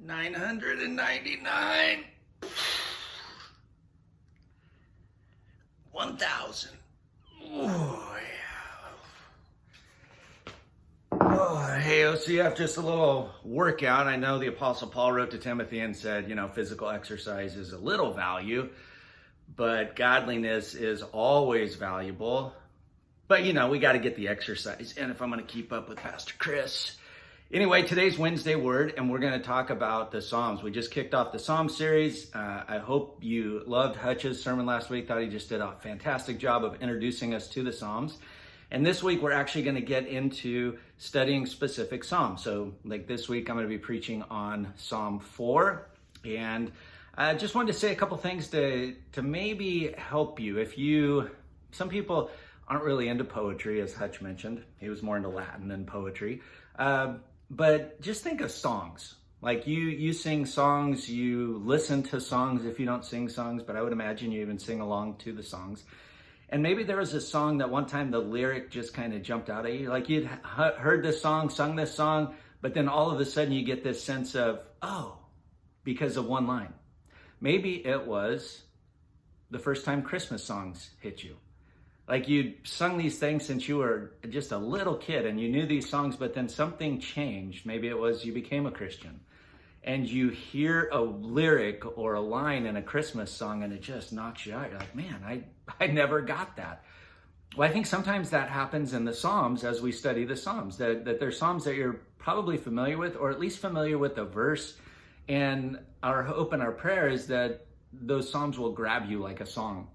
999. 1,000. Oh, yeah. Oh, hey, OCF, just a little workout. I know the Apostle Paul wrote to Timothy and said, physical exercise is a little value, but godliness is always valuable. But, we got to get the exercise. And if I'm going to keep up with Pastor Chris. Anyway, today's Wednesday word, and we're going to talk about the Psalms. We just kicked off the Psalm series. I hope you loved Hutch's sermon last week. Thought he just did a fantastic job of introducing us to the Psalms. And this week, we're actually going to get into studying specific Psalms. So like this week, I'm going to be preaching on Psalm 4. And I just wanted to say a couple things to maybe help you. Some people aren't really into poetry, as Hutch mentioned. He was more into Latin than poetry. But just think of songs. Like you sing songs, you listen to songs if you don't sing songs, but I would imagine you even sing along to the songs. And maybe there was a song that one time the lyric just kind of jumped out at you. Like you'd heard this song, sung this song, but then all of a sudden you get this sense of, oh, because of one line. Maybe it was the first time Christmas songs hit you. Like you'd sung these things since you were just a little kid and you knew these songs, but then something changed. Maybe it was you became a Christian and you hear a lyric or a line in a Christmas song and it just knocks you out. You're like, man, I never got that. Well, I think sometimes that happens in the Psalms as we study the Psalms, that there's Psalms that you're probably familiar with, or at least familiar with the verse. And our hope and our prayer is that those Psalms will grab you like a song.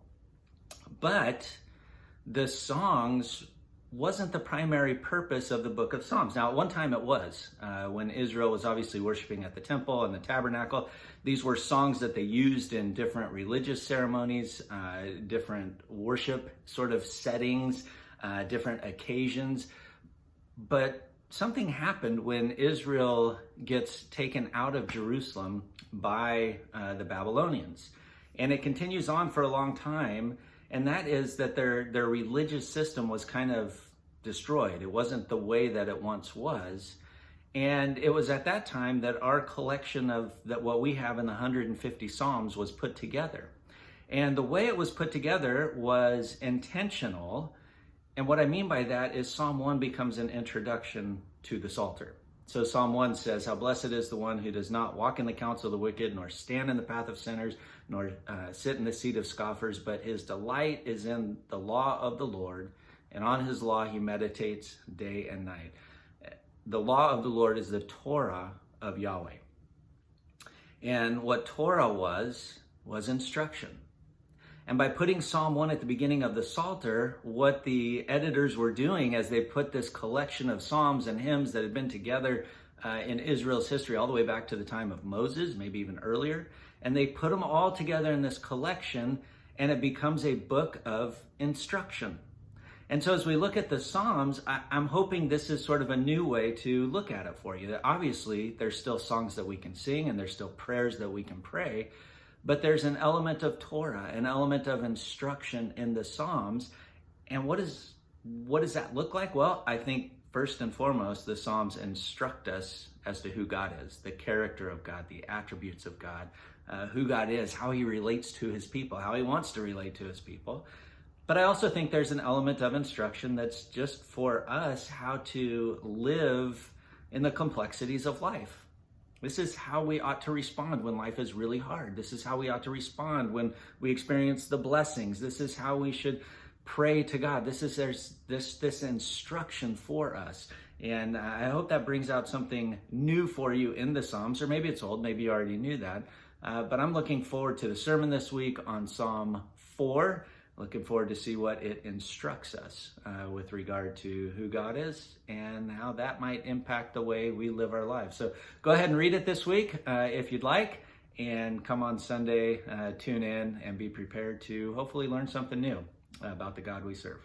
But the songs wasn't the primary purpose of the book of Psalms. Now, at one time it was, when Israel was obviously worshiping at the temple and the tabernacle. These were songs that they used in different religious ceremonies, different worship sort of settings, different occasions. But something happened when Israel gets taken out of Jerusalem by the Babylonians. And it continues on for a long time. And that is that their religious system was kind of destroyed. It wasn't the way that it once was. And it was at that time that our collection of what we have in the 150 Psalms was put together. And the way it was put together was intentional. And what I mean by that is Psalm 1 becomes an introduction to the Psalter. So Psalm 1 says, how blessed is the one who does not walk in the counsel of the wicked, nor stand in the path of sinners, nor sit in the seat of scoffers, but his delight is in the law of the Lord, and on his law he meditates day and night. The law of the Lord is the Torah of Yahweh. And what Torah was instruction. And by putting Psalm 1 at the beginning of the Psalter, what the editors were doing as they put this collection of psalms and hymns that had been together in Israel's history all the way back to the time of Moses, maybe even earlier, and they put them all together in this collection, and it becomes a book of instruction. And so as we look at the Psalms, I'm hoping this is sort of a new way to look at it for you. That obviously, there's still songs that we can sing, and there's still prayers that we can pray, but there's an element of Torah, an element of instruction in the Psalms. And what does that look like? Well, I think first and foremost, the Psalms instruct us as to who God is, the character of God, the attributes of God, who God is, how he relates to his people, how he wants to relate to his people. But I also think there's an element of instruction that's just for us how to live in the complexities of life. This is how we ought to respond when life is really hard. This is how we ought to respond when we experience the blessings. This is how we should pray to God. There's this instruction for us. And I hope that brings out something new for you in the Psalms, or maybe it's old, maybe you already knew that. But I'm looking forward to the sermon this week on Psalm 4. Looking forward to see what it instructs us with regard to who God is and how that might impact the way we live our lives. So go ahead and read it this week if you'd like, and come on Sunday, tune in and be prepared to hopefully learn something new about the God we serve.